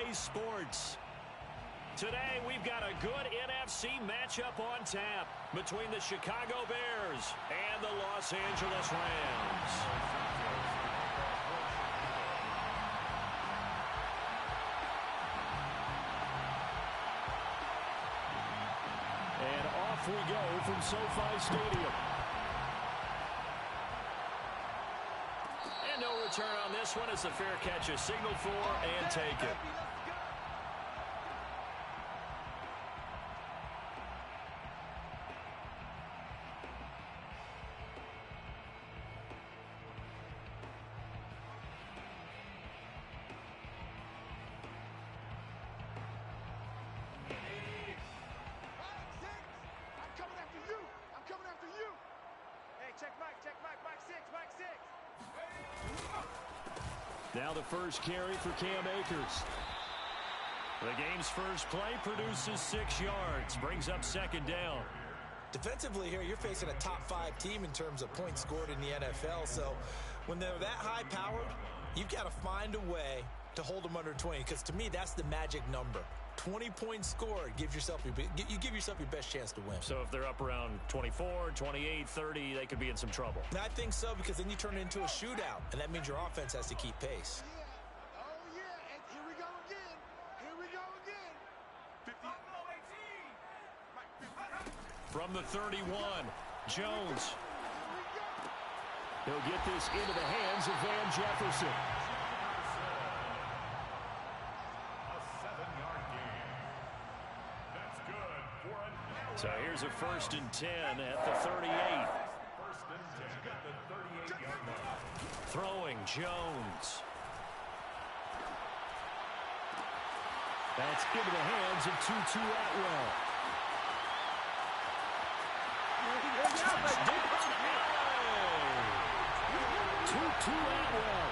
today's sports. Today, we've got a good NFC matchup on tap between the Chicago Bears and the Los Angeles Rams. And off we go from SoFi Stadium. And no return on this one as the fair catch is signaled for and taken. Now the first carry for Cam Akers. The game's first play produces 6 yards, brings up second down. Defensively here, you're facing a top-5 team in terms of points scored in the NFL. So when they're that high-powered, you've got to find a way to hold them under 20. Because to me, that's the magic number. 20 points scored, you give yourself your best chance to win. So if they're up around 24, 28, 30, they could be in some trouble. And I think so, because then you turn it into a shootout, and that means your offense has to keep pace. Oh, yeah. And here we go again. Here we go again. 50. From the 31, Jones. He'll get this into the hands of Van Jefferson. So here's a 1st and 10 at the 38. 1st and 10 at the 38-yard line. Throwing Jones. That's into the hands of Tutu Atwell. Tutu Atwell.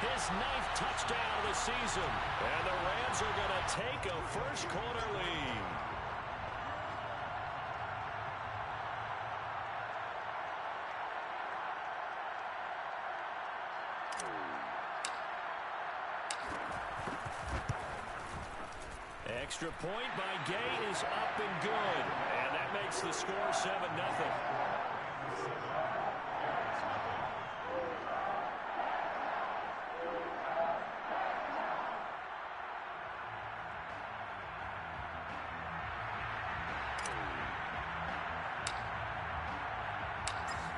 His 9th touchdown of the season. And the Rams are going to take a first-quarter lead. Extra point by Gay is up and good. And that makes the score 7-0.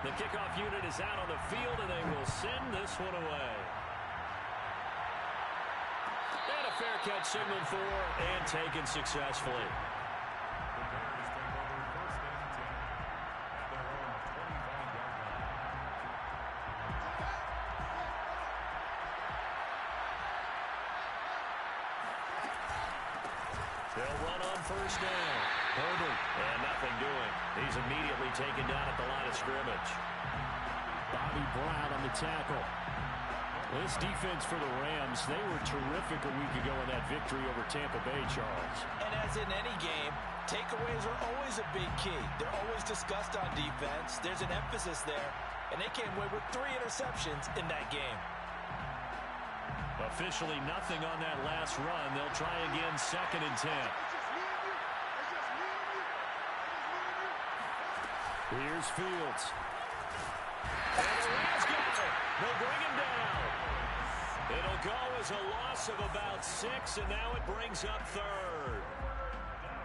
The kickoff unit is out on the field, and they will send this one away. And a fair catch signaled for and taken successfully. The Bears take over 1st and 10 at their own 25-yard line. They'll run on 1st down. Herbert, and nothing doing. He's immediately taken down at the line of scrimmage. Bobby Brown on the tackle. This defense for the Rams, they were terrific a week ago in that victory over Tampa Bay, Charles. And as in any game, takeaways are always a big key. They're always discussed on defense. There's an emphasis there, and they came away with 3 interceptions in that game. Officially nothing on that last run. They'll try again 2nd and 10. Here's Fields. And the Rams got it. They'll bring him down. It'll go as a loss of about 6, and now it brings up 3rd.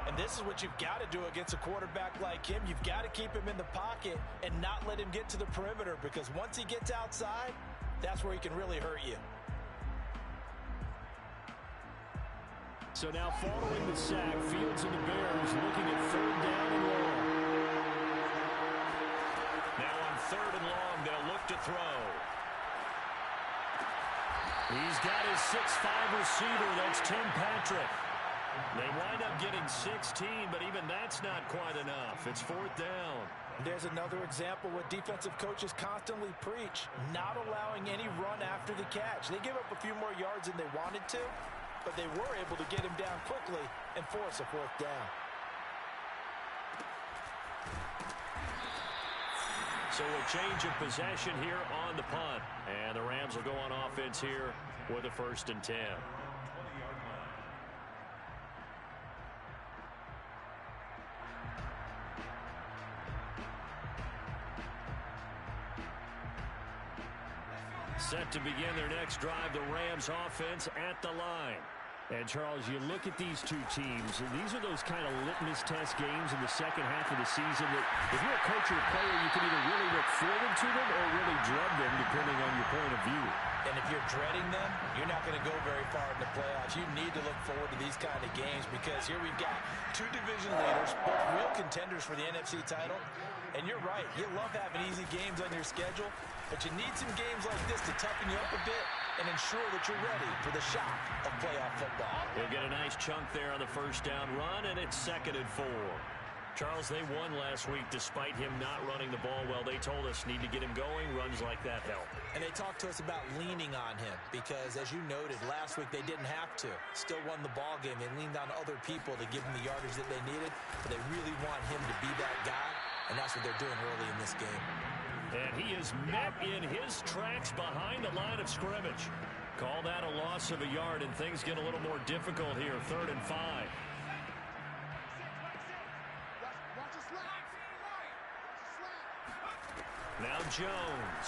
And this is what you've got to do against a quarterback like him. You've got to keep him in the pocket and not let him get to the perimeter, because once he gets outside, that's where he can really hurt you. So now following the sack, Fields and the Bears looking at 3rd down and long. Now on 3rd and long, they'll look to throw. He's got his 6'5" receiver. That's Tim Patrick. They wind up getting 16, but even that's not quite enough. It's 4th down. There's another example what defensive coaches constantly preach, not allowing any run after the catch. They give up a few more yards than they wanted to, but they were able to get him down quickly and force a 4th down. So a change of possession here on the punt. And the Rams will go on offense here with a 1st and 10. 20-yard line. Set to begin their next drive, the Rams offense at the line. And, Charles, you look at these two teams, and these are those kind of litmus test games in the second half of the season that if you're a coach or a player, you can either really look forward to them or really dread them, depending on your point of view. And if you're dreading them, you're not going to go very far in the playoffs. You need to look forward to these kind of games because here we've got two division leaders, both real contenders for the NFC title. And you're right, you love having easy games on your schedule, but you need some games like this to toughen you up a bit and ensure that you're ready for the shock of playoff football. They'll get a nice chunk there on the first down run, and it's 2nd and 4. Charles, they won last week despite him not running the ball well. They told us need to get him going. Runs like that help. And they talked to us about leaning on him because, as you noted, last week they didn't have to. Still won the ball game. They leaned on other people to give them the yardage that they needed, but they really want him to be that guy, and that's what they're doing early in this game. And he is met in his tracks behind the line of scrimmage. Call that a loss of a yard, and things get a little more difficult here. 3rd and 5. Now Jones.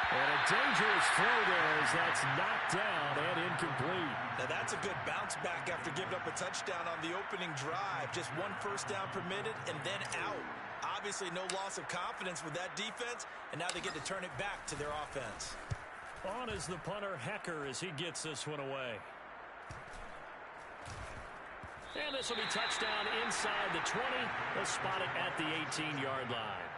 And a dangerous throw there as that's knocked down and incomplete. Now that's a good bounce back after giving up a touchdown on the opening drive. Just one first down permitted and then out. Obviously no loss of confidence with that defense, and now they get to turn it back to their offense. On is the punter, Hecker, as he gets this one away. And this will be touchdown inside the 20. They'll spot it at the 18-yard line.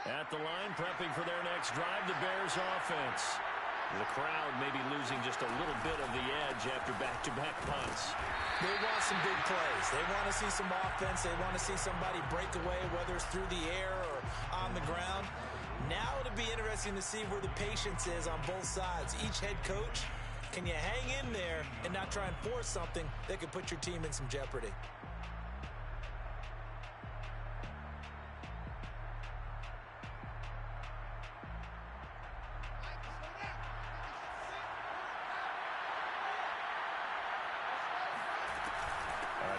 At the line, prepping for their next drive, the Bears offense. The crowd may be losing just a little bit of the edge after back-to-back punts. They want some big plays. They want to see some offense. They want to see somebody break away, whether it's through the air or on the ground. Now it'll be interesting to see where the patience is on both sides. Each head coach, can you hang in there and not try and force something that could put your team in some jeopardy?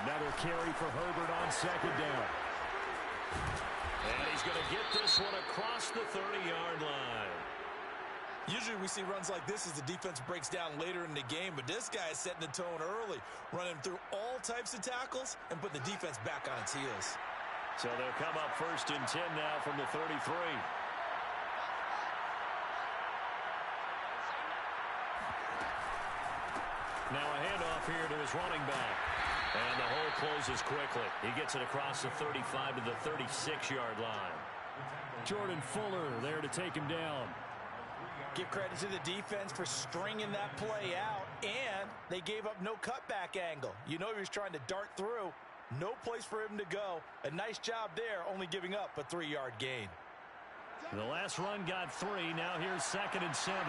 Another carry for Herbert on 2nd down. And he's going to get this one across the 30-yard line. Usually we see runs like this as the defense breaks down later in the game, but this guy is setting the tone early, running through all types of tackles and putting the defense back on its heels. So they'll come up 1st and 10 now from the 33. Now a handoff here to his running back. And the hole closes quickly. He gets it across the 35 to the 36-yard line. Jordan Fuller there to take him down. Give credit to the defense for stringing that play out, and they gave up no cutback angle. You know he was trying to dart through. No place for him to go. A nice job there, only giving up a 3-yard gain. The last run got 3. Now here's 2nd and 7.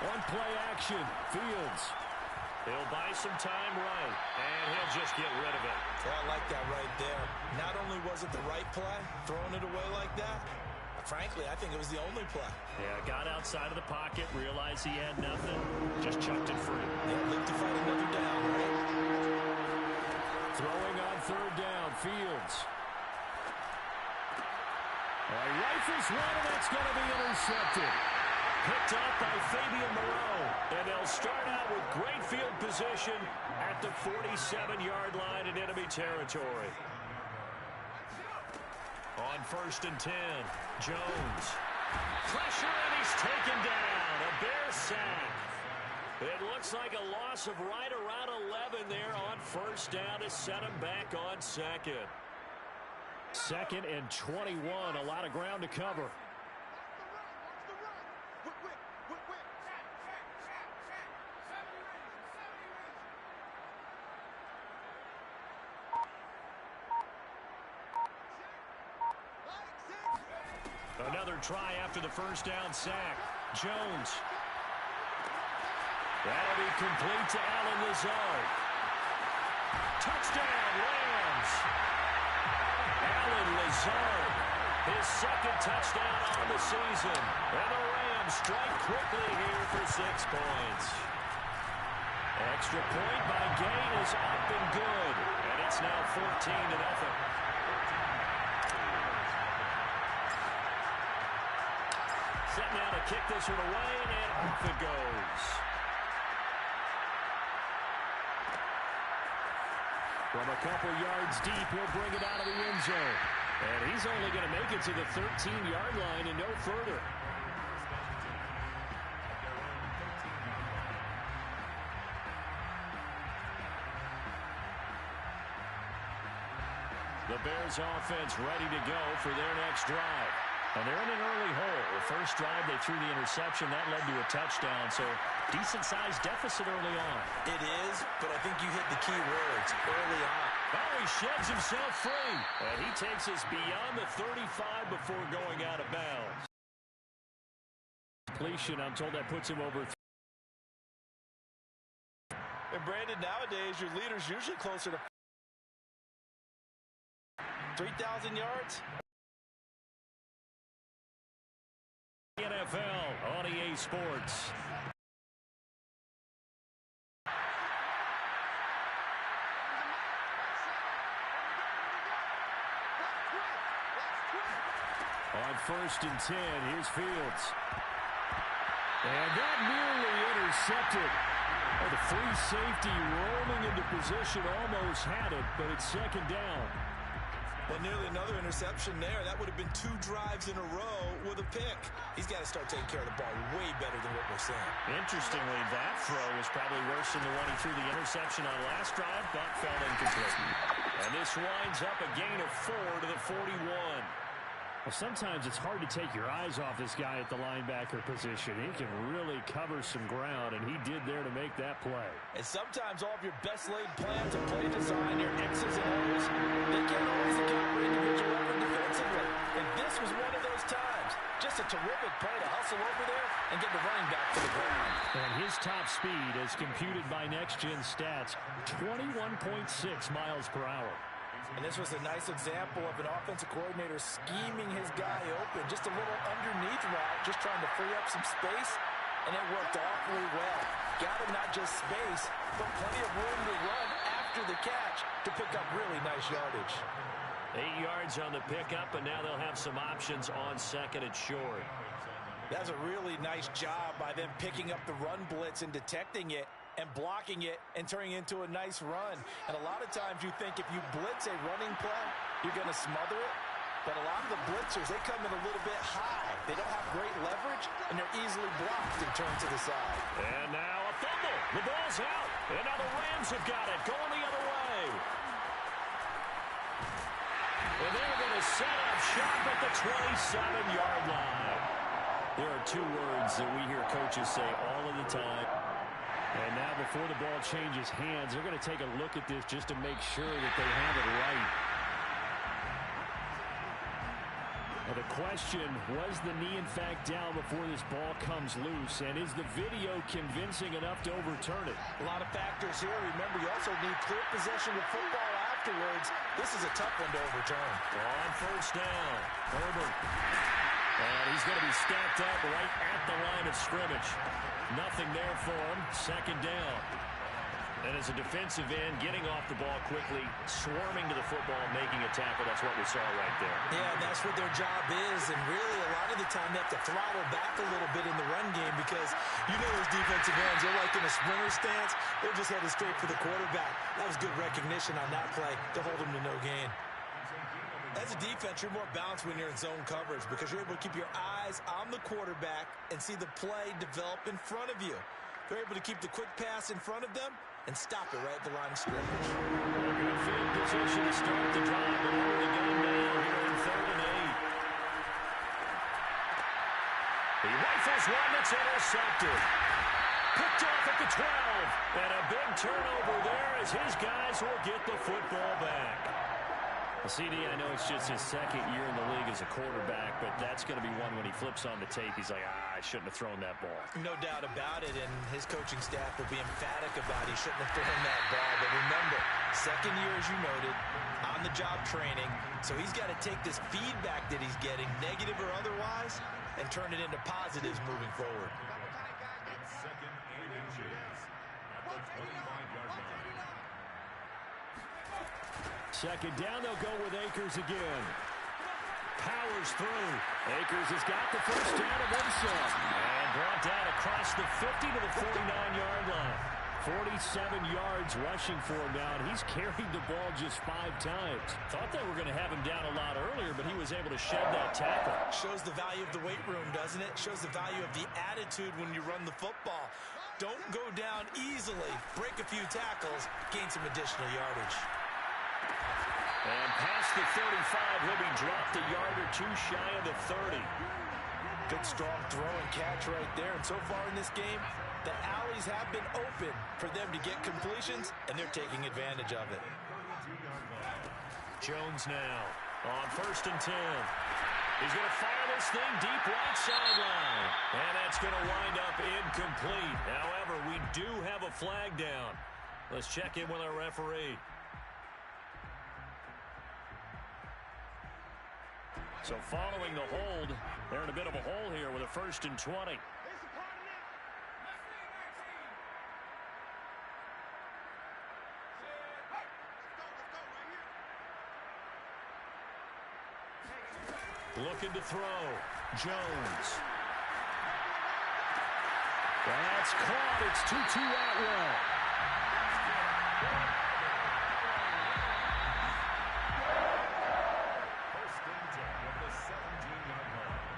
On play action, Fields. He'll buy some time right, and he'll just get rid of it. Yeah, I like that right there. Not only was it the right play, throwing it away like that, frankly, I think it was the only play. Yeah, got outside of the pocket, realized he had nothing, just chucked it free. Yeah, looked to find another down, right? Throwing on 3rd down, Fields. Rifles one, and that's going to be intercepted. Picked up by Fabian Moreau. And they'll start out with great field position at the 47-yard line in enemy territory. On 1st and 10, Jones. Pressure, and he's taken down. A Bear sack. It looks like a loss of right around 11 there on 1st down to set him back on 2nd. 2nd and 21. A lot of ground to cover. Another try after the 1st down sack. Jones. That'll be complete to Allen Lazard. Touchdown, Rams. Allen Lazard, his second touchdown on the season. And the Rams strike quickly here for 6 points. Extra point by Gain is up and good. And it's now 14-0. Set now to kick this one away, and off it goes. From a couple yards deep, he'll bring it out of the end zone. And he's only going to make it to the 13-yard line and no further. The Bears offense ready to go for their next drive. And they're in an early hole. The first drive, they threw the interception. That led to a touchdown, so decent-sized deficit early on. It is, but I think you hit the key words early on. Oh, he sheds himself free. And he takes us beyond the 35 before going out of bounds. Completion, I'm told that puts him over. And Brandon, nowadays, your leader's usually closer to 3,000 yards. NFL on EA Sports. On 1st and 10, here's Fields. And that nearly intercepted. Oh, the free safety rolling into position almost had it, but it's second down. Well, nearly another interception there. That would have been 2 drives in a row with a pick. He's got to start taking care of the ball way better than what we're seeing. Interestingly, that throw was probably worse than the one he threw the interception on last drive, but fell incomplete. And this winds up a gain of 4 to the 41. Well, sometimes it's hard to take your eyes off this guy at the linebacker position. He can really cover some ground, and he did there to make that play. And sometimes all of your best laid plans of play design, your X's and O's, they can't always account for individual effort defensively. And this was one of those times. Just a terrific play to hustle over there and get the running back to the ground. And his top speed, as computed by Next Gen Stats, 21.6 miles per hour. And this was a nice example of an offensive coordinator scheming his guy open. Just a little underneath route, just trying to free up some space, and it worked awfully well. Got him not just space, but plenty of room to run after the catch to pick up really nice yardage. 8 yards on the pickup, and now they'll have some options on 2nd and short. That's a really nice job by them picking up the run blitz and detecting it and blocking it and turning it into a nice run. And a lot of times you think if you blitz a running play, you're going to smother it. But a lot of the blitzers, they come in a little bit high. They don't have great leverage, and they're easily blocked and turned to the side. And now a fumble. The ball's out. And now the Rams have got it, going the other way. And they're going to set up shop at the 27-yard line. There are 2 words that we hear coaches say all of the time. And now before the ball changes hands, they're going to take a look at this just to make sure that they have it right. Now the question, was the knee in fact down before this ball comes loose? And is the video convincing enough to overturn it? A lot of factors here. Remember, you also need clear possession of football afterwards. This is a tough one to overturn. On 1st down, Herbert. And he's going to be stacked up right at the line of scrimmage. Nothing there for him. 2nd down. And as a defensive end, getting off the ball quickly, swarming to the football, making a tackle. That's what we saw right there. Yeah, and that's what their job is. And really, a lot of the time, they have to throttle back a little bit in the run game because you know those defensive ends, they're like in a sprinter stance. They're just headed straight for the quarterback. That was good recognition on that play to hold them to no gain. As a defense, you're more balanced when you're in zone coverage because you're able to keep your eyes on the quarterback and see the play develop in front of you. They're able to keep the quick pass in front of them and stop it right at the line of scrimmage. Good field position to start the drive, but only going down here in 3rd and 8. He rifles one that's intercepted. Picked off at the 12. And a big turnover there as his guys will get the football back. CD, I know it's just his 2nd year in the league as a quarterback, but that's going to be one when he flips on the tape. He's like, shouldn't have thrown that ball. No doubt about it, and his coaching staff will be emphatic about he shouldn't have thrown that ball. But remember, second year, as you noted, on-the-job training. So he's got to take this feedback that he's getting, negative or otherwise, and turn it into positives moving forward. It's second and inches at the 25-yard line. Second down, they'll go with Akers again. Powers through. Akers has got the first down of himself. And brought down across the 50 to the 49-yard line. 47 yards rushing for him now, and he's carried the ball just 5 times. Thought they were going to have him down a lot earlier, but he was able to shed that tackle. Shows the value of the weight room, doesn't it? Shows the value of the attitude when you run the football. Don't go down easily. Break a few tackles, gain some additional yardage. And past the 35, he'll be dropped a yard or two shy of the 30. Good, strong throw and catch right there. And so far in this game, the alleys have been open for them to get completions, and they're taking advantage of it. Jones now on 1st and 10. He's going to fire this thing deep right sideline. And that's going to wind up incomplete. However, we do have a flag down. Let's check in with our referee. So following the hold, they're in a bit of a hole here with a 1st and 20. Looking to throw. Jones. That's caught. It's 2-2 Atwell. First and 10 at the 17-yard line.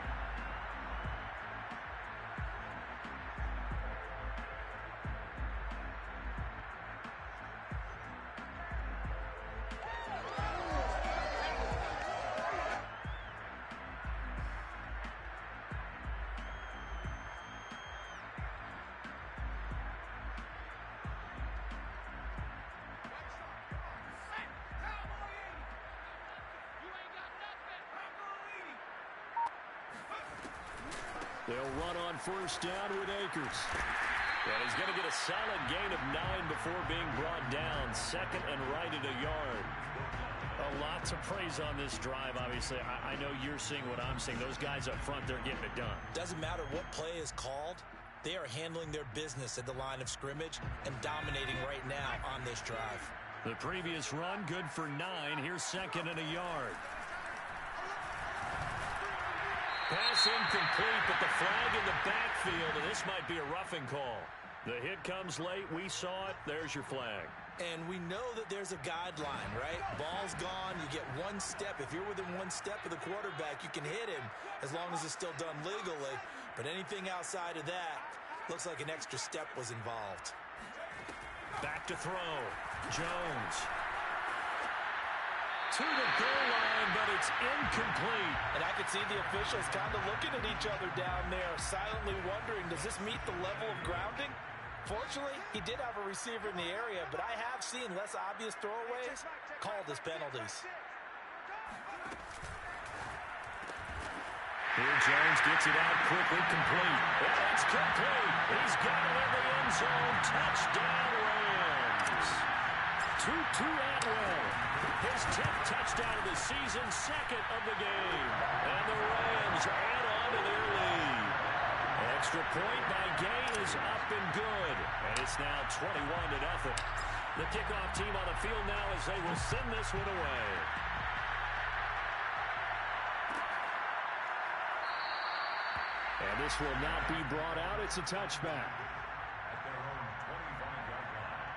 They'll run on 1st down with Akers. And he's going to get a solid gain of 9 before being brought down. 2nd and right at a yard. A lot to praise on this drive, obviously. I know you're seeing what I'm seeing. Those guys up front, they're getting it done. Doesn't matter what play is called. They are handling their business at the line of scrimmage and dominating right now on this drive. The previous run, good for 9. Here's 2nd and a yard. Pass incomplete, but the flag in the backfield, and this might be a roughing call. The hit comes late. We saw it. There's your flag. And we know that there's a guideline, right? Ball's gone. You get 1 step. If you're within 1 step of the quarterback, you can hit him as long as it's still done legally. But anything outside of that, looks like an extra step was involved. Back to throw. Jones. To the goal line, but it's incomplete. And I could see the officials kind of looking at each other down there, silently wondering, does this meet the level of grounding? Fortunately, he did have a receiver in the area, but I have seen less obvious throwaways called as penalties. Here Jones gets it out quickly, complete. And it's complete. He's got it in the end zone. Touchdown, Rams. 2-2 Atwell. His 10th touchdown of the season, 2nd of the game. And the Rams add on to their lead. Extra point by Gay is up and good. And it's now 21-0. The kickoff team on the field now as they will send this one away. And this will not be brought out. It's a touchback. At their own 25-yard line.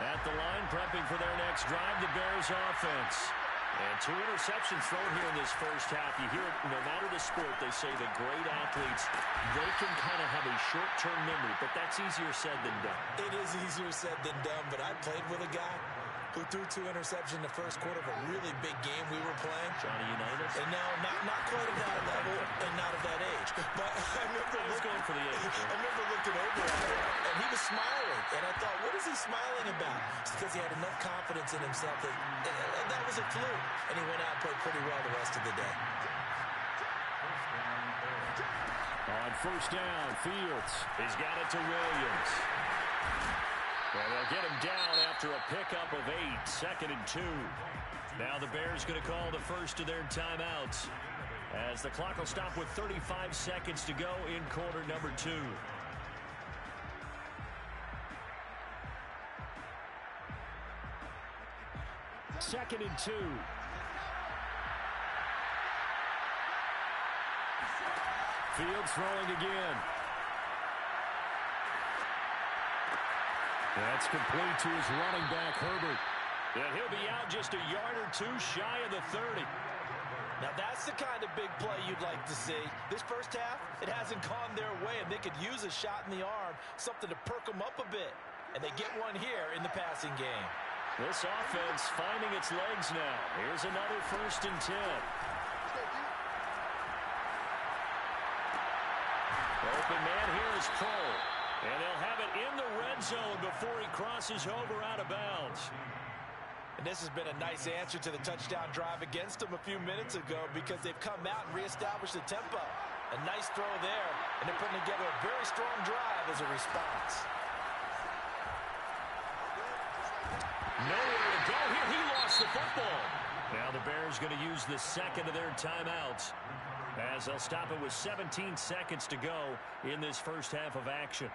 At the line, prepping for their next drive, the Bears offense. And 2 interceptions thrown here in this first half. You hear it, no matter the sport, they say the great athletes, they can kind of have a short-term memory, but that's easier said than done. It is easier said than done, but I played with a guy who threw 2 interceptions in the first quarter of a really big game we were playing. Johnny Unitas? And no, not quite at that level and not at that age. But I remember going for the age. I remember looking over at him, and he was smiling. And I thought, what is he smiling about? It's because he had enough confidence in himself that was a fluke. And he went out and played pretty well the rest of the day. On first down, Fields. He's got it to Williams. And they'll get him down after a pickup of 8, 2nd and 2. Now the Bears going to call the first of their timeouts, as the clock will stop with 35 seconds to go in quarter number 2. Second and 2. Fields throwing again. That's complete to his running back, Herbert. And he'll be out just a yard or 2 shy of the 30. Now that's the kind of big play you'd like to see. This first half, it hasn't gone their way, and they could use a shot in the arm, something to perk them up a bit. And they get one here in the passing game. This offense finding its legs now. Here's another 1st and 10. Open man here is Cole. And they'll have it in the red zone before he crosses over out of bounds. And this has been a nice answer to the touchdown drive against them a few minutes ago, because they've come out and reestablished the tempo. A nice throw there, and they're putting together a very strong drive as a response. Nowhere to go here. He lost the football. Now the Bears going to use the second of their timeouts, as they'll stop it with 17 seconds to go in this first half of action.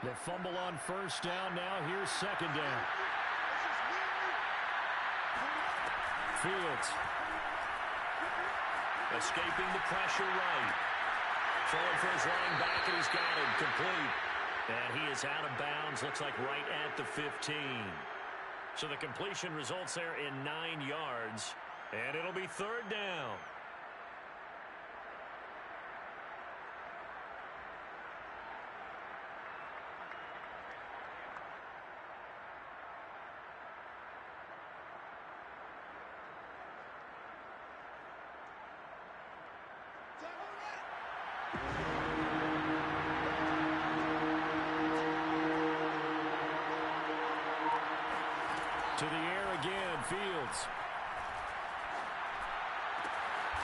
The fumble on first down. Now here's second down. Fields. Escaping the pressure right. Throwing for his running back, and he's got him complete. And he is out of bounds, looks like right at the 15. So the completion results there in 9 yards. And it'll be 3rd down. To the air again, Fields.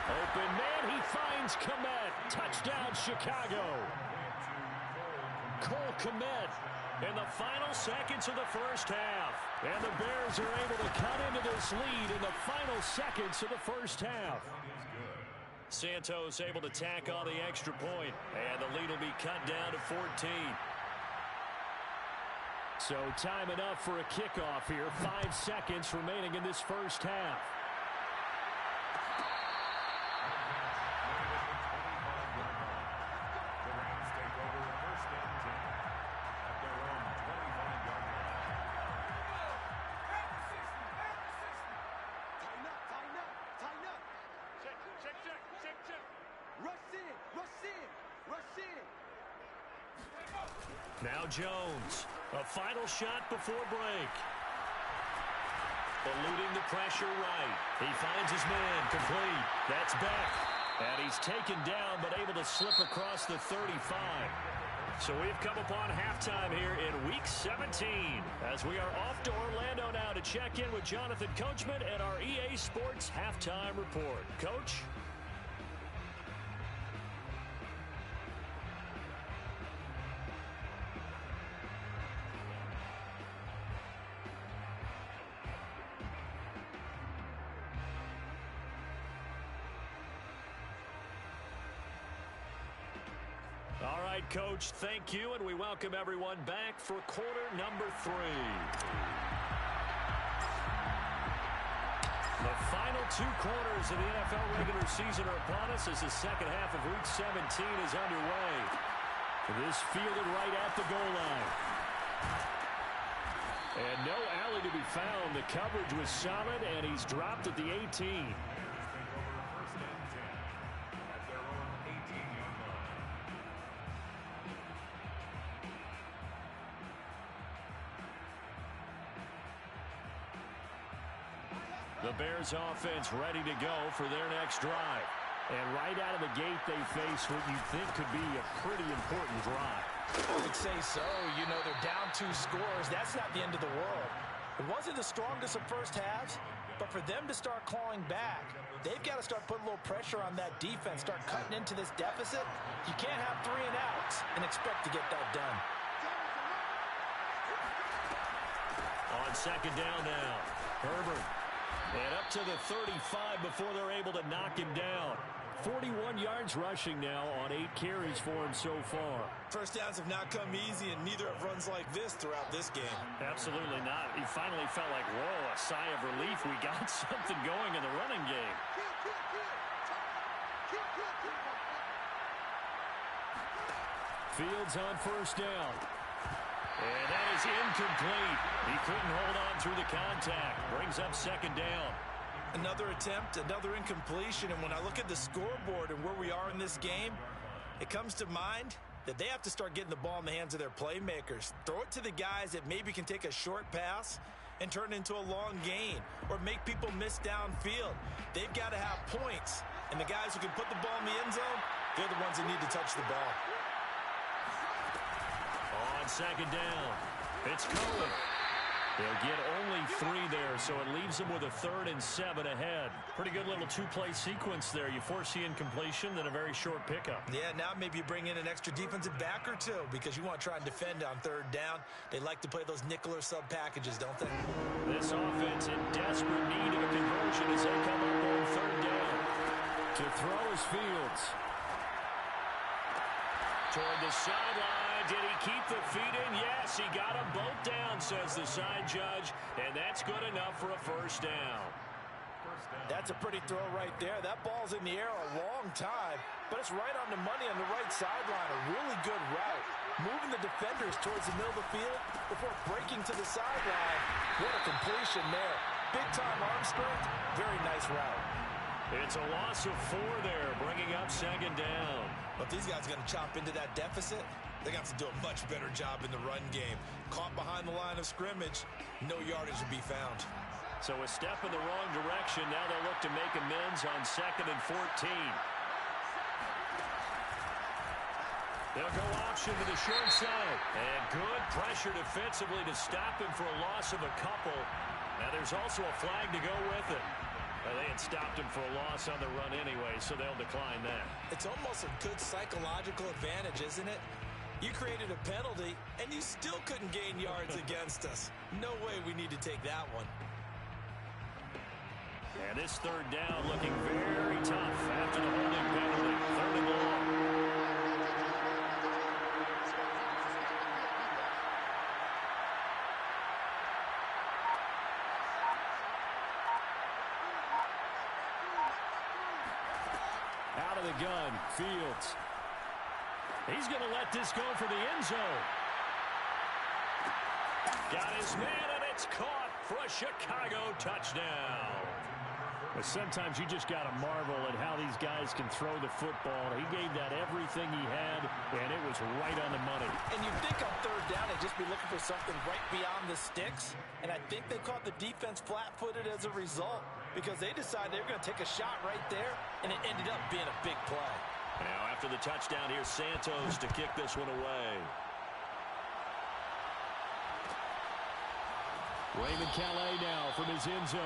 Open man, he finds Kmet. Touchdown, Chicago. Cole Kmet In the final seconds of the first half. And the Bears are able to cut into this lead in the final seconds of the first half. Santos able to tack on the extra point, and the lead will be cut down to 14. So time enough for a kickoff here. 5 seconds remaining in this first half. Now Jones, a final shot before break. Eluding the pressure right. He finds his man, complete. That's Beck. And he's taken down, but able to slip across the 35. So we've come upon halftime here in Week 17, as we are off to Orlando now to check in with Jonathan Coachman and our EA Sports Halftime Report. Coach? All right, Coach, thank you, and we welcome everyone back for quarter number 3. The final 2 quarters of the NFL regular season are upon us as the second half of Week 17 is underway. This fielded right at the goal line. And no alley to be found. The coverage was solid, and he's dropped at the 18. The Bears offense ready to go for their next drive. And right out of the gate, they face what you think could be a pretty important drive. I would say so. You know, they're down 2 scores. That's not the end of the world. It wasn't the strongest of first halves, but for them to start clawing back, they've got to start putting a little pressure on that defense, start cutting into this deficit. You can't have 3 and outs and expect to get that done. On second down now, Herbert. And up to the 35 before they're able to knock him down. 41 yards rushing now on 8 carries for him so far. First downs have not come easy, and neither have runs like this throughout this game. Absolutely not. He finally felt like, whoa, a sigh of relief. We got something going in the running game. Fields on first down. And that is incomplete. He couldn't hold on through the contact. Brings up second down. Another attempt, another incompletion, and when I look at the scoreboard and where we are in this game, it comes to mind that they have to start getting the ball in the hands of their playmakers. Throw it to the guys that maybe can take a short pass and turn it into a long gain or make people miss downfield. They've got to have points, and the guys who can put the ball in the end zone, they're the ones that need to touch the ball. On second down, it's Cohen. They'll get only 3 there, so it leaves them with a 3rd and 7 ahead. Pretty good little 2-play sequence there. You force the incompletion, then a very short pickup. Yeah, now maybe you bring in an extra defensive back or 2 because you want to try and defend on 3rd down. They like to play those nickel or sub packages, don't they? This offense in desperate need of a conversion as they come up on 3rd down. To throw is Fields. Toward the sideline. Did he keep the feet in? Yes, he got them both down, says the side judge, and that's good enough for a first down. That's a pretty throw right there. That ball's in the air a long time, but it's right on the money on the right sideline. A really good route. Moving the defenders towards the middle of the field before breaking to the sideline. What a completion there. Big-time arm strength. Very nice route. It's a loss of 4 there, bringing up second down. But if these guys are going to chop into that deficit, they're going to have to do a much better job in the run game. Caught behind the line of scrimmage, no yardage to be found. So a step in the wrong direction. Now they'll look to make amends on 2nd and 14. They'll go option to the short side. And good pressure defensively to stop him for a loss of a couple. Now there's also a flag to go with it. They had stopped him for a loss on the run anyway, so they'll decline that. It's almost a good psychological advantage, isn't it? You created a penalty, and you still couldn't gain yards against us. No way we need to take that one. And this 3rd down looking very tough after the holding penalty. 3rd and long. Out of the gun, Fields. He's going to let this go for the end zone. Got his man, and it's caught for a Chicago touchdown. But sometimes you just got to marvel at how these guys can throw the football. He gave that everything he had, and it was right on the money. And you think on 3rd down, they'd just be looking for something right beyond the sticks. And I think they caught the defense flat-footed as a result because they decided they were going to take a shot right there, and it ended up being a big play. Now after the touchdown, here's Santos to kick this one away. Raymond Calais now from his end zone.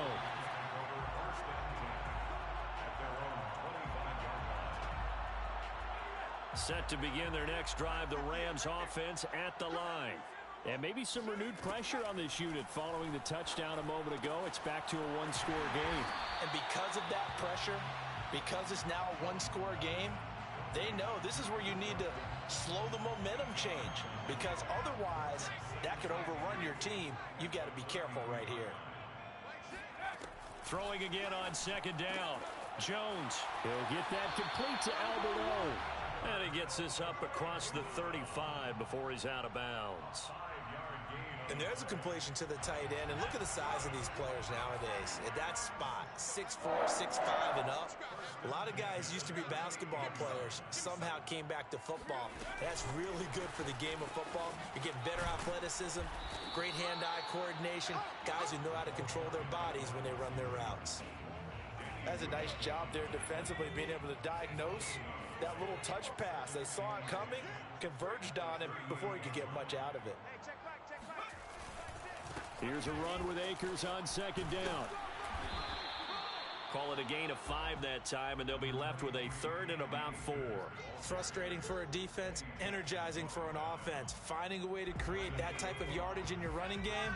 Set to begin their next drive, the Rams offense at the line. And maybe some renewed pressure on this unit following the touchdown a moment ago. It's back to a 1-score game. And because of that pressure, because it's now a 1-score game, they know this is where you need to slow the momentum change because otherwise that could overrun your team. You've got to be careful right here. Throwing again on 2nd down. Jones. He'll get that complete to Alberto. And he gets this up across the 35 before he's out of bounds. And there's a completion to the tight end. And look at the size of these players nowadays. At that spot, 6'4", 6'5", and up. A lot of guys used to be basketball players. Somehow came back to football. That's really good for the game of football. You're getting better athleticism, great hand-eye coordination, guys who know how to control their bodies when they run their routes. That's a nice job there defensively, being able to diagnose that little touch pass. They saw it coming, converged on him before he could get much out of it. Here's a run with Akers on second down. Call it a gain of 5 that time, and they'll be left with a 3rd and about 4. Frustrating for a defense, energizing for an offense. Finding a way to create that type of yardage in your running game,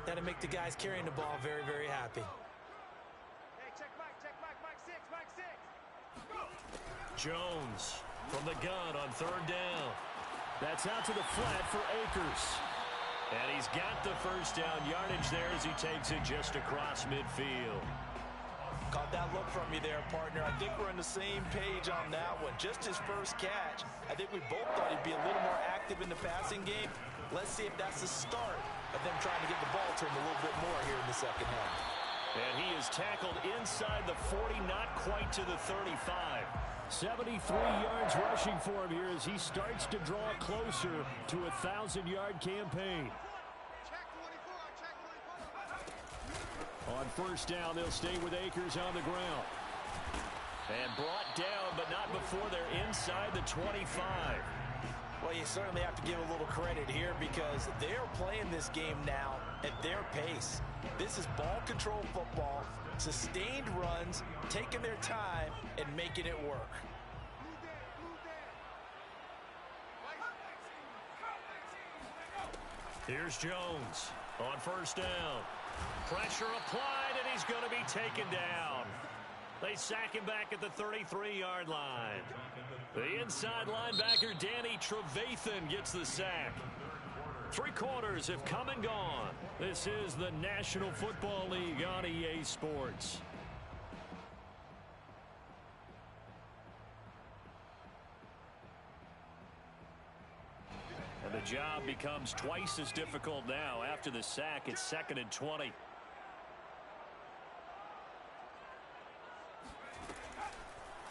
that'll make the guys carrying the ball very, very happy. Jones from the gun on 3rd down. That's out to the flat for Akers. And he's got the first down yardage there as he takes it just across midfield. Caught that look from you there, partner. I think we're on the same page on that one. Just his first catch. I think we both thought he'd be a little more active in the passing game. Let's see if that's the start of them trying to get the ball to him a little bit more here in the second half. And he is tackled inside the 40, not quite to the 35. 73 yards rushing for him here as he starts to draw closer to a 1,000-yard campaign. On first down, they'll stay with Akers on the ground. And brought down, but not before they're inside the 25. Well, you certainly have to give a little credit here because they're playing this game now at their pace. This is ball control football, sustained runs, taking their time, and making it work. Here's Jones on first down. Pressure applied, and he's going to be taken down. They sack him back at the 33-yard line. The inside linebacker, Danny Trevathan, gets the sack. 3 quarters have come and gone. This is the National Football League on EA Sports. And the job becomes twice as difficult now. After the sack, it's 2nd and 20.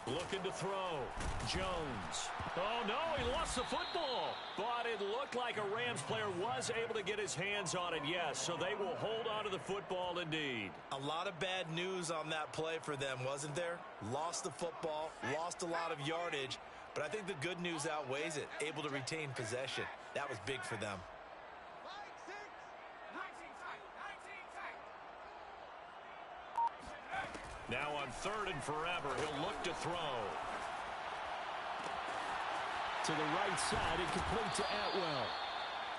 Looking to throw. Jones. Oh, no, he lost the football. But it looked like a Rams player was able to get his hands on it, yes. So they will hold on to the football indeed. A lot of bad news on that play for them, wasn't there? Lost the football, lost a lot of yardage. But I think the good news outweighs it. Able to retain possession. That was big for them. Now on 3rd and forever, he'll look to throw. To the right side and complete to Atwell.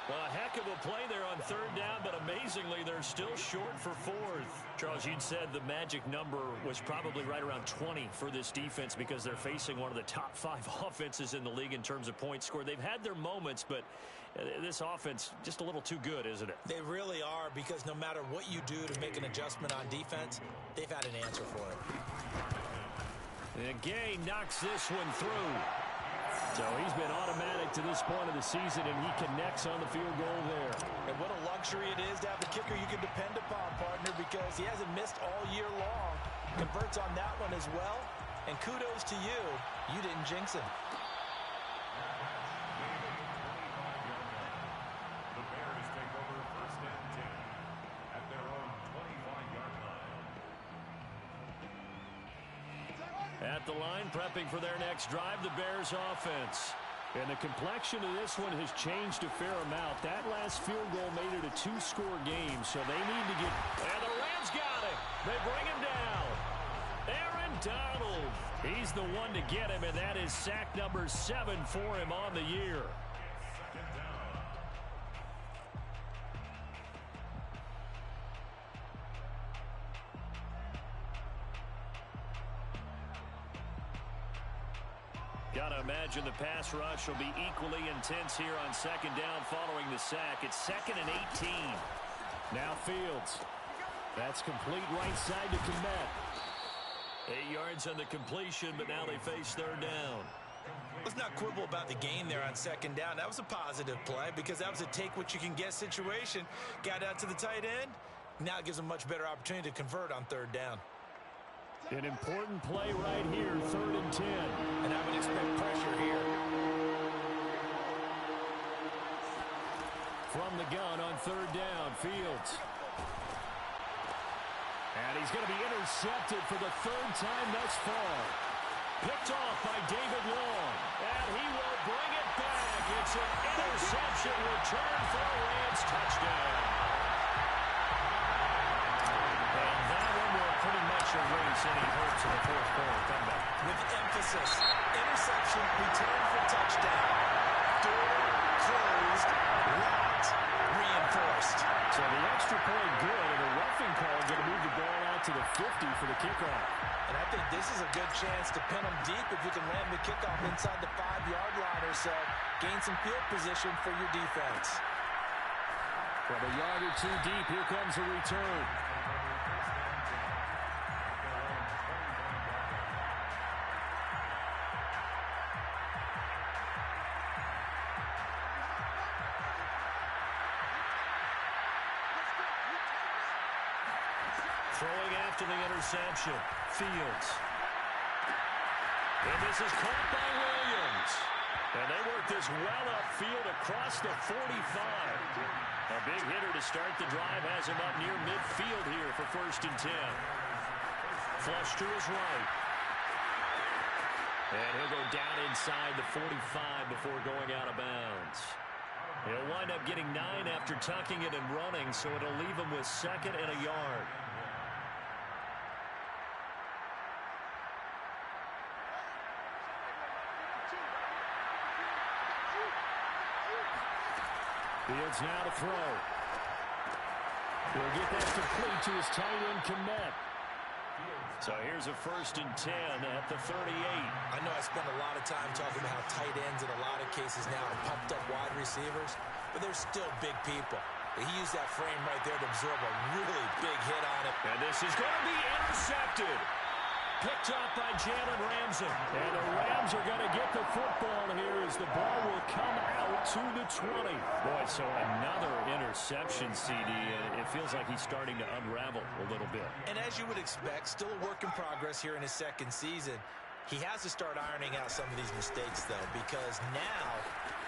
Well, a heck of a play there on 3rd down, but amazingly, they're still short for 4th. Charles, you'd said the magic number was probably right around 20 for this defense because they're facing one of the top 5 offenses in the league in terms of points scored. They've had their moments, but this offense just a little too good, isn't it? They really are, because no matter what you do to make an adjustment on defense, they've had an answer for it. And Gay knocks this one through. So he's been automatic to this point of the season, and he connects on the field goal there. And what a luxury it is to have the kicker you can depend upon, partner, because he hasn't missed all year long. Converts on that one as well. And kudos to you. You didn't jinx him. The Bears take over 1st and 10 at their own 25-yard line. At the line, prepping for their next drive, the Bears offense. And the complexion of this one has changed a fair amount. That last field goal made it a 2-score game, so they need to get... And the Rams got him. They bring him down. Aaron Donald. He's the one to get him, and that is sack number 7 for him on the year. Got to imagine the pass rush will be equally intense here on 2nd down following the sack. It's 2nd and 18. Now Fields. That's complete right side to Kmet. 8 yards on the completion, but now they face 3rd down. Let's not quibble about the gain there on 2nd down. That was a positive play because that was a take-what-you-can-get situation. Got out to the tight end. Now it gives them a much better opportunity to convert on 3rd down. An important play right here, 3rd and 10. And I would expect pressure here. From the gun on 3rd down, Fields. And he's going to be intercepted for the third time thus far. Picked off by David Long. And he will bring it back. It's an interception return for a Rams touchdown. And that one will pretty much erase any hopes of the fourth quarter comeback. With emphasis, interception, return for touchdown. Door closed, locked, reinforced. So the extra point good, and a roughing call going to move the ball out to the 50 for the kickoff. And I think this is a good chance to pin them deep if you can land the kickoff inside the 5-yard line or so. Gain some field position for your defense. From a yard or two deep, here comes a return. Throwing after the interception, Fields. And this is caught by Williams. And they work this well upfield across the 45. A big hitter to start the drive has him up near midfield here for 1st and 10. Flush to his right. And he'll go down inside the 45 before going out of bounds. He'll wind up getting 9 after tucking it and running, so it'll leave him with 2nd and a yard. Fields now to throw. He'll get that complete to his tight end, Kmet. So here's a 1st and 10 at the 38. I know I spend a lot of time talking about how tight ends in a lot of cases now are pumped up wide receivers, but they're still big people. He used that frame right there to absorb a really big hit on it. And this is going to be intercepted. Picked up by Jalen Ramsey. And the Rams are going to get the football here as the ball will come out to the 20. Boy, so another interception, CD. It feels like he's starting to unravel a little bit. And as you would expect, still a work in progress here in his 2nd season. He has to start ironing out some of these mistakes, though, because now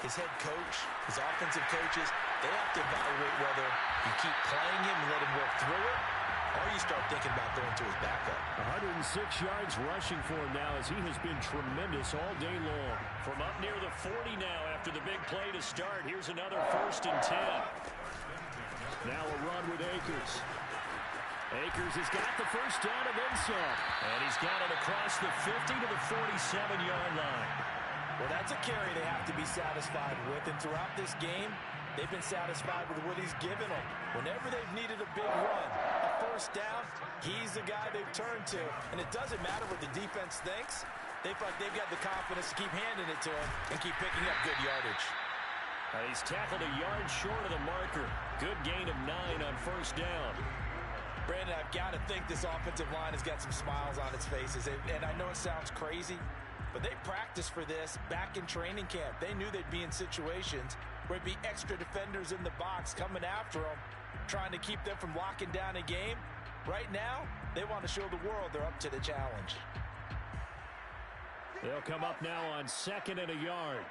his head coach, his offensive coaches, they have to evaluate whether you keep playing him and let him work through it, or you start thinking about going to his backup. 106 yards rushing for him now as he has been tremendous all day long. From up near the 40 now after the big play to start. Here's another 1st and 10. Now a run with Akers. Akers has got the first down and then some. And he's got it across the 50 to the 47-yard line. Well, that's a carry they have to be satisfied with. And throughout this game, they've been satisfied with what he's given them. Whenever they've needed a big run, a 1st down, he's the guy they've turned to. And it doesn't matter what the defense thinks. They feel like they've got the confidence to keep handing it to him and keep picking up good yardage. He's tackled a yard short of the marker. Good gain of 9 on 1st down. Brandon, I've got to think this offensive line has got some smiles on its faces. And I know it sounds crazy, but they practiced for this back in training camp. They knew they'd be in situations where it'd be extra defenders in the box coming after them, trying to keep them from locking down a game. Right now, they want to show the world they're up to the challenge. They'll come up now on 2nd and a yard.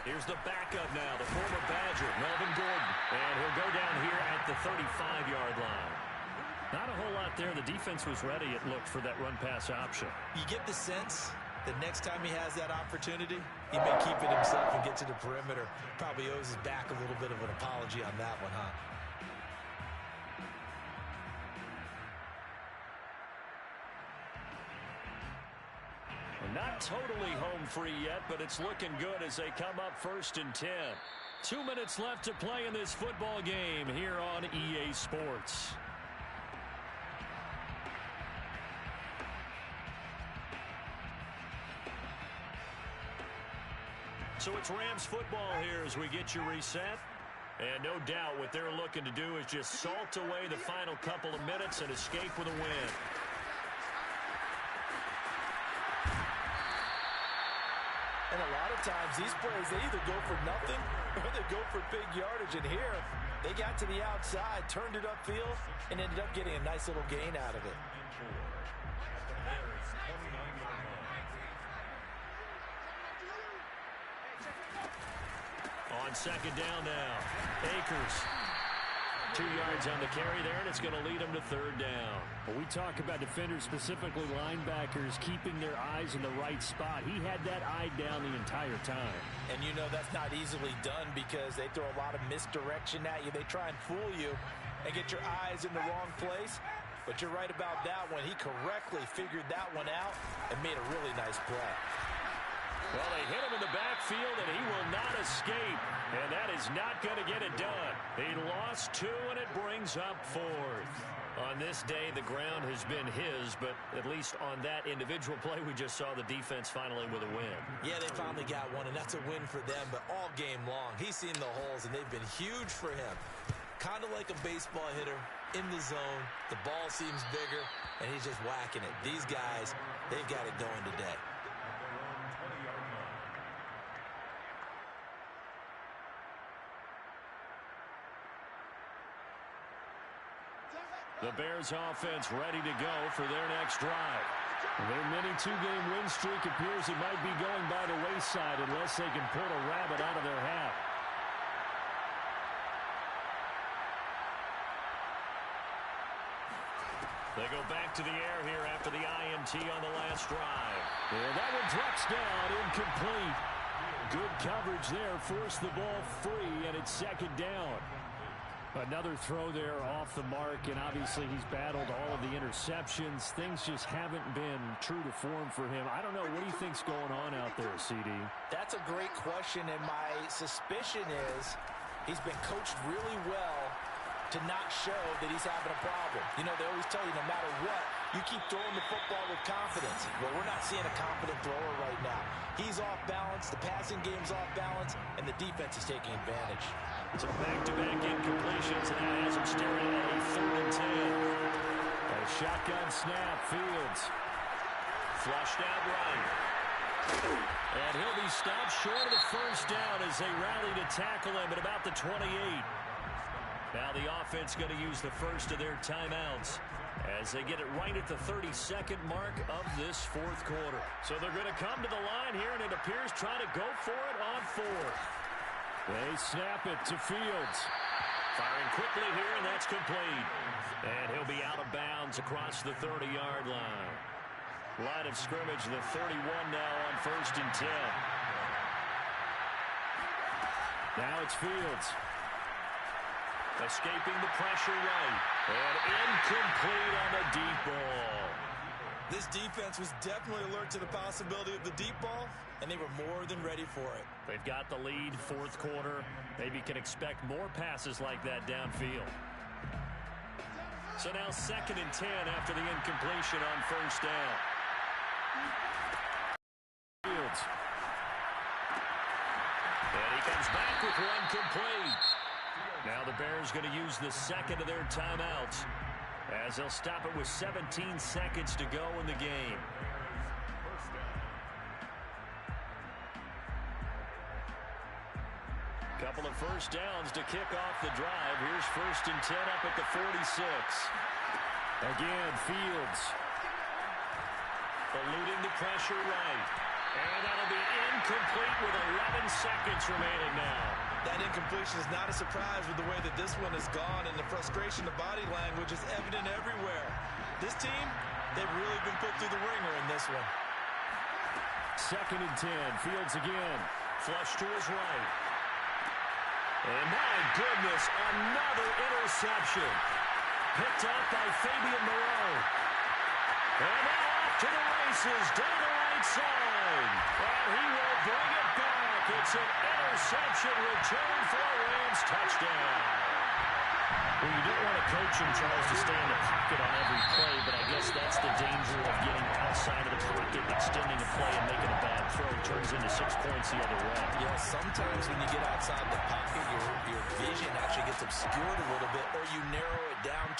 Here's the backup now, the former Badger, Melvin Gordon. And he'll go down here at the 35-yard line. Not a whole lot there. The defense was ready, it looked, for that run-pass option. You get the sense that next time he has that opportunity, he may keep it himself and get to the perimeter. Probably owes his back a little bit of an apology on that one, huh? Not totally home free yet, but it's looking good as they come up 1st and 10. 2 minutes left to play in this football game here on EA Sports. So it's Rams football here as we get you reset. And no doubt what they're looking to do is just salt away the final couple of minutes and escape with a win. And a lot of times, these plays, they either go for nothing or they go for big yardage. And here, they got to the outside, turned it upfield, and ended up getting a nice little gain out of it. On second down now, Akers. 2 yards on the carry there, and it's going to lead them to third down. Well, we talk about defenders, specifically linebackers, keeping their eyes in the right spot. He had that eye down the entire time. And you know that's not easily done because they throw a lot of misdirection at you. They try and fool you and get your eyes in the wrong place. But you're right about that one. He correctly figured that one out and made a really nice play. Well, they hit him in the backfield, and he will not escape. And that is not going to get it done. He lost 2, and it brings up 4th. On this day, the ground has been his, but at least on that individual play, we just saw the defense finally with a win. Yeah, they finally got one, and that's a win for them. But all game long, he's seen the holes, and they've been huge for him. Kind of like a baseball hitter in the zone. The ball seems bigger, and he's just whacking it. These guys, they've got it going today. The Bears offense ready to go for their next drive. Their mini 2-game win streak appears it might be going by the wayside unless they can pull a rabbit out of their hat. They go back to the air here after the INT on the last drive. Yeah, that one drops down, incomplete. Good coverage there, forced the ball free, and it's second down. Another throw there off the mark, and obviously he's battled all of the interceptions. Things just haven't been true to form for him. I don't know. What do you think's going on out there, CD? That's a great question, and my suspicion is he's been coached really well to not show that he's having a problem. You know, they always tell you no matter what, you keep throwing the football with confidence. Well, we're not seeing a confident thrower right now. He's off balance, the passing game's off balance, and the defense is taking advantage. Some back-to-back incompletions, and that has him staring at a 3rd and 10. A shotgun snap, Fields. Flushed out right. And he'll be stopped short of the first down as they rally to tackle him at about the 28. Now the offense going to use the first of their timeouts as they get it right at the 32nd mark of this 4th quarter. So they're going to come to the line here, and it appears trying to go for it on 4th. They snap it to Fields. Firing quickly here, and that's complete. And he'll be out of bounds across the 30-yard line. Line of scrimmage, the 31 now on 1st and 10. Now it's Fields. Escaping the pressure right. And incomplete on the deep ball. This defense was definitely alert to the possibility of the deep ball, and they were more than ready for it. They've got the lead, 4th quarter. Maybe can expect more passes like that downfield. So now 2nd and 10 after the incompletion on 1st down. Fields. And he comes back with one complete. Now the Bears going to use the 2nd of their timeouts as they'll stop it with 17 seconds to go in the game. Couple of first downs to kick off the drive. Here's 1st and 10 up at the 46. Again, Fields. Eluding the pressure right. And that'll be incomplete with 11 seconds remaining now. That incompletion is not a surprise with the way that this one has gone, and the frustration, the body language is evident everywhere. This team, they've really been put through the ringer in this one. 2nd and 10. Fields again. Flush to his right. And my goodness, another interception. Picked up by Fabian Moreau. And now off to the races down the right side. And he will bring it back. It's an interception return for a Rams touchdown. Well, you don't want to coach him, Charles, to stay in the pocket on every play, but I guess that's the danger of getting outside of the pocket, extending a play, and making a bad throw. Turns into 6 points the other way. Yeah, sometimes when you get outside the pocket, your vision actually gets obscured a little bit, or you narrow it down to